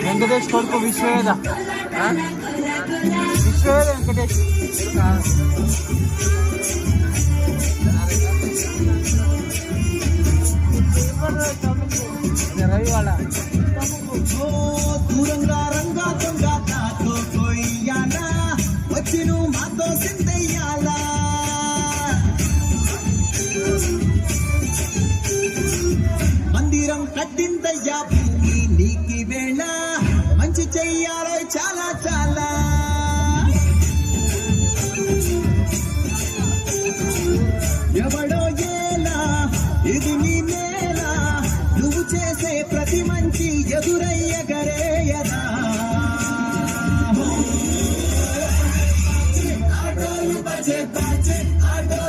వెంకటేష్ కొడుకు విశ్వవేద వెంకటేష్ రవి వాళ్ళ దూరంగా రంగా దొంగ నాతో కొయ్యాలా వచ్చి నువ్వు మాతో సిందయ్యాలా మందిరం కట్టిందయ్యా భూమి నీకి వేళ మంచి చెయ్యాలో చాలా చాలా ఎవడో ఏలా ఇది